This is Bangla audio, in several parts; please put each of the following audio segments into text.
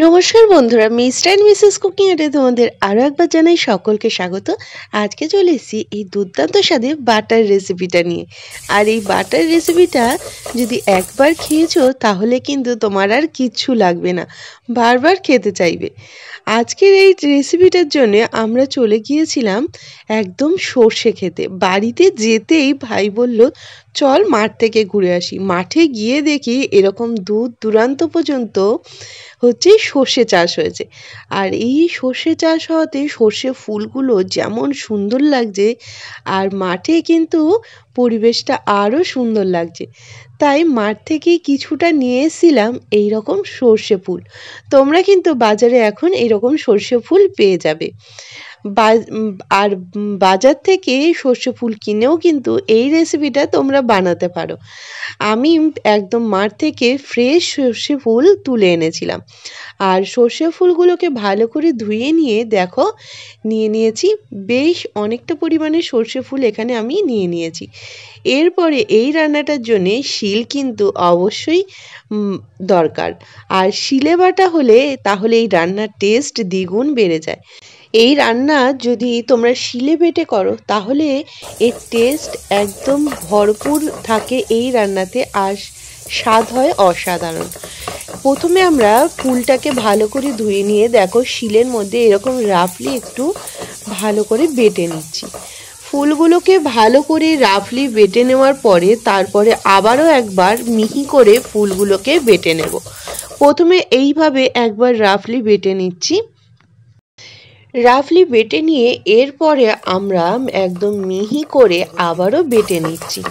নমস্কার বন্ধুরা, মিস্টার অ্যান্ড মিসেস কুকিং এ তোমাদের আরও একবার জানাই সকলকে স্বাগত। আজকে চলে এসেছি এই দুর্দান্ত স্বাদে বাটার রেসিপিটা নিয়ে। আর এই বাটার রেসিপিটা যদি একবার খেয়েছো তাহলে কিন্তু তোমার আর কিচ্ছু লাগবে না, বারবার খেতে চাইবে। আজকের এই রেসিপিটার জন্য আমরা চলে গিয়েছিলাম একদম সর্ষে খেতে। বাড়িতে যেতেই ভাই বলল চল মাঠ থেকে ঘুরে আসি। মাঠে গিয়ে দেখি এরকম দূর দূরান্ত পর্যন্ত সর্ষে চাষ হয়েছে। আর এই সর্ষে চাষ হওয়াতে সর্ষে ফুলগুলো যেমন সুন্দর লাগছে, আর মাঠে কিন্তু পরিবেশটা আরও সুন্দর লাগছে। তাই মাঠ থেকেই কিছুটা নিয়ে এসেছিলাম এইরকম সর্ষে ফুল। তোমরা কিন্তু বাজারে এখন এইরকম সর্ষে ফুল পেয়ে যাবে। আর বাজার থেকে সর্ষে ফুল কিনেও কিন্তু এই রেসিপিটা তোমরা বানাতে পারো। আমি একদম মাঠ থেকে ফ্রেশ সর্ষে ফুল তুলে এনেছিলাম। আর সর্ষে ফুলগুলোকে ভালো করে ধুয়ে নিয়ে দেখো নিয়ে নিয়েছি বেশ অনেকটা পরিমাণে সর্ষে ফুল এখানে আমি নিয়ে নিয়েছি। এরপরে এই রান্নাটার জন্যে শিল কিন্তু অবশ্যই দরকার। আর শিলে বাটা হলে তাহলে এই রান্নার টেস্ট দ্বিগুণ বেড়ে যায়। এই রান্না যদি তোমরা শিলে বেটে করো তাহলে এর টেস্ট একদম ভরপুর থাকে এই রান্নাতে, আর স্বাদ হয় অসাধারণ। প্রথমে আমরা ফুলটাকে ভালো করে ধুয়ে নিয়ে দেখো শিলের মধ্যে এরকম রাফলি একটু ভালো করে বেটে নিচ্ছি। ফুলগুলোকে ভালো করে রাফলি বেটে নেওয়ার পরে তারপরে আবারও একবার মিহি করে ফুলগুলোকে বেটে নেব। প্রথমে এইভাবে একবার রাফলি বেটে নিচ্ছি। রাফলি বেটে নিয়ে এরপরে আমরা একদম মিহি করে আবারও বেটে নিচ্ছি।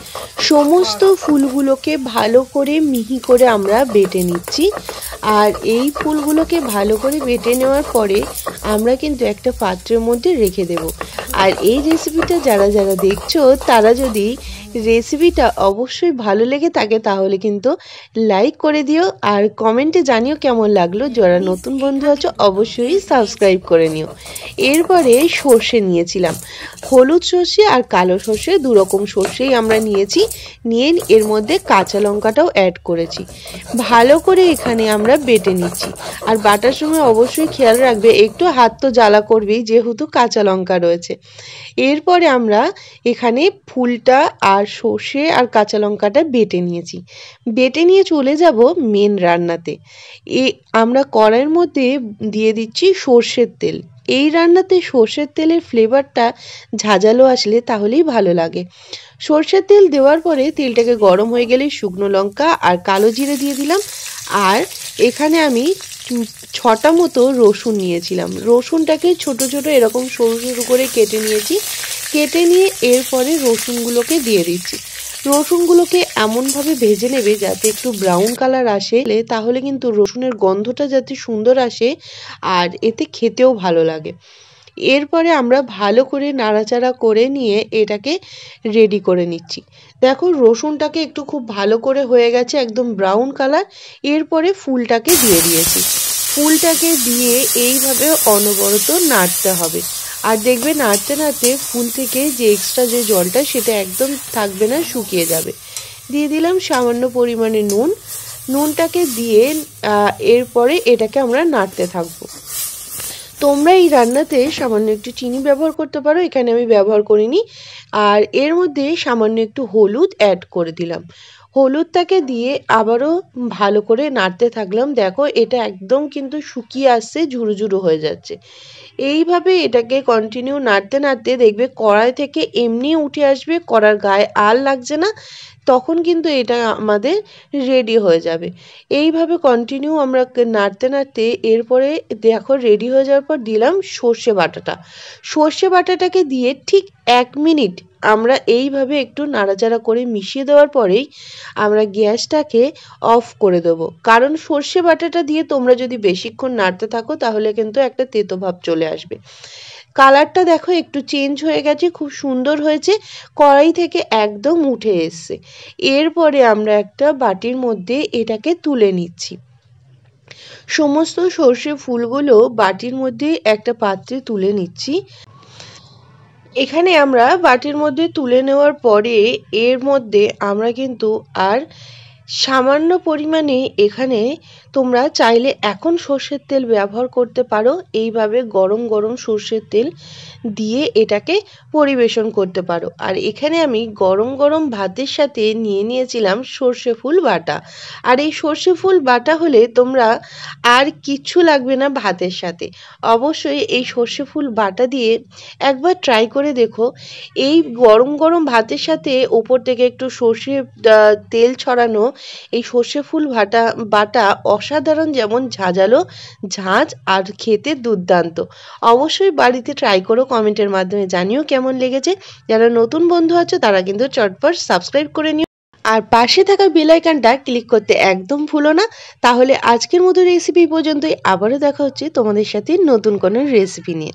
সমস্ত ফুলগুলোকে ভালো করে মিহি করে আমরা বেটে নিচ্ছি। আর এই ফুলগুলোকে ভালো করে বেটে নেওয়ার পরে আমরা কিন্তু একটা পাত্রের মধ্যে রেখে দেব। আর এই রেসিপিটা যারা যারা দেখছো তারা যদি রেসিপিটা অবশ্যই ভালো লেগে থাকে তাহলে কিন্তু লাইক করে দিও, আর কমেন্টে জানিও কেমন লাগলো। যারা নতুন বন্ধু আছো অবশ্যই সাবস্ক্রাইব করে নিও। এরপরে সর্ষে নিয়েছিলাম, হলুদ সর্ষে আর কালো সর্ষে, দুরকম সর্ষেই আমরা নিয়েছি। নিয়ে এর মধ্যে কাঁচা লঙ্কাটাও অ্যাড করেছি। ভালো করে এখানে আমরা বেটে নিচ্ছি। আর বাটার সময় অবশ্যই খেয়াল রাখবে একটু হাত তো জ্বালা করবেই, যেহেতু কাঁচা লঙ্কা রয়েছে। এরপরে আমরা এখানে ফুলটা আর সর্ষে আর কাঁচা লঙ্কাটা বেটে নিয়েছি। বেটে নিয়ে চলে যাব মেন রান্নাতে। আমরা কড়াইয়ের মধ্যে দিয়ে দিচ্ছি সর্ষের তেল। এই রান্নাতে সর্ষের তেলের ফ্লেভারটা ঝাঁঝালো আসলে তাহলেই ভালো লাগে। সর্ষের তেল দেওয়ার পরে তেলটাকে গরম হয়ে গেলে শুকনো লঙ্কা আর কালো জিরে দিয়ে দিলাম। আর এখানে আমি 6টা মতো রসুন নিয়েছিলাম। রসুনটাকে ছোট ছোট এরকম সরু সরু করে কেটে নিয়েছি। কেটে নিয়ে এরপরে রসুনগুলোকে দিয়ে দিচ্ছি। রসুনগুলোকে এমনভাবে ভেজে নেবে যাতে একটু ব্রাউন কালার আসে, তাহলে কিন্তু রসুনের গন্ধটা যাতে সুন্দর আসে আর এতে খেতেও ভালো লাগে। এরপরে আমরা ভালো করে নাড়াচাড়া করে নিয়ে এটাকে রেডি করে নিচ্ছি। দেখো রসুনটাকে একটু খুব ভালো করে হয়ে গেছে একদম ব্রাউন কালার। এরপরে ফুলটাকে দিয়ে দিয়েছি। ফুলটাকে দিয়ে এইভাবে অনবরত নাড়তে হবে। আর দেখবে নাড়তে নাড়তে ফুল থেকে যে এক্সট্রা যে জলটা সেটা একদম থাকবে না, শুকিয়ে যাবে। দিয়ে দিলাম সামান্য পরিমাণে নুন। নুনটাকে দিয়ে এরপরে এটাকে আমরা নাড়তে থাকবো। তোমরা এই রান্নাতে সামান্য একটু চিনি ব্যবহার করতে পারো, এখানে আমি ব্যবহার করিনি। আর এর মধ্যে সামান্য একটু হলুদ অ্যাড করে দিলাম। হলুদটাকে দিয়ে আবারও ভালো করে নাড়তে থাকলাম। দেখো এটা একদম কিন্তু শুকিয়ে আসছে, ঝুরো ঝুরো হয়ে যাচ্ছে। এইভাবে এটাকে কন্টিনিউ নাড়তে নাড়তে দেখবে কড়াই থেকে এমনি উঠে আসবে, কড়ার গায়ে আর লাগছে না, তখন কিন্তু এটা আমাদের রেডি হয়ে যাবে। এইভাবে কন্টিনিউ আমরা নাড়তে নাড়তে এরপরে দেখো রেডি হয়ে যাওয়ার পর দিলাম সর্ষে বাটাটা। সর্ষে বাটাটাকে দিয়ে ঠিক 1 মিনিট আমরা এইভাবে একটু নাড়াচাড়া করে মিশিয়ে দেওয়ার পরেই আমরা গ্যাসটাকে অফ করে দেবো। কারণ সর্ষে বাটাটা দিয়ে তোমরা যদি বেশিক্ষণ নাড়তে থাকো তাহলে কিন্তু একটা তেতো ভাব চলে আসবে। কালারটা দেখো একটু চেঞ্জ হয়ে গেছে, খুব সুন্দর হয়েছে, কড়াই থেকে একদম উঠে এসছে। এরপরে আমরা একটা বাটির মধ্যে এটাকে তুলে নিচ্ছি। সমস্ত সর্ষে ফুলগুলো বাটির মধ্যে একটা পাত্রে তুলে নিচ্ছি। এখানে আমরা বাটির মধ্যে তুলে নেওয়ার পরে এর মধ্যে আমরা কিন্তু আর সামান্য পরিমাণে এখানে তোমরা চাইলে এখন সর্ষের তেল ব্যবহার করতে পারো। এইভাবে গরম গরম সর্ষের তেল দিয়ে এটাকে পরিবেশন করতে পারো। আর এখানে আমি গরম গরম ভাতের সাথে নিয়েছিলাম সর্ষে ফুল বাটা। আর এই সর্ষে ফুল বাটা হলে তোমরা আর কিচ্ছু লাগবে না ভাতের সাথে। অবশ্যই এই সর্ষে ফুল বাটা দিয়ে একবার ট্রাই করে দেখো। এই গরম গরম ভাতের সাথে ওপর থেকে একটু সর্ষে তেল ছড়ানো এই সর্ষে ফুল বাটা অসাধারণ, যেমন ঝাঁঝালো ঝাঁঝ আর খেতে দুর্দান্ত। অবশ্যই বাড়িতে ট্রাই করো, কমেন্টের মাধ্যমে জানিও কেমন লেগেছে। যারা নতুন বন্ধু আছো তারা কিন্তু চটপট সাবস্ক্রাইব করে নিও আর পাশে থাকা বেল আইকনটা ক্লিক করতে একদম ভুলো না। তাহলে আজকের মতো রেসিপি পর্যন্তই, আবারও দেখা হচ্ছে তোমাদের সাথে নতুন কোনো রেসিপি নিয়ে।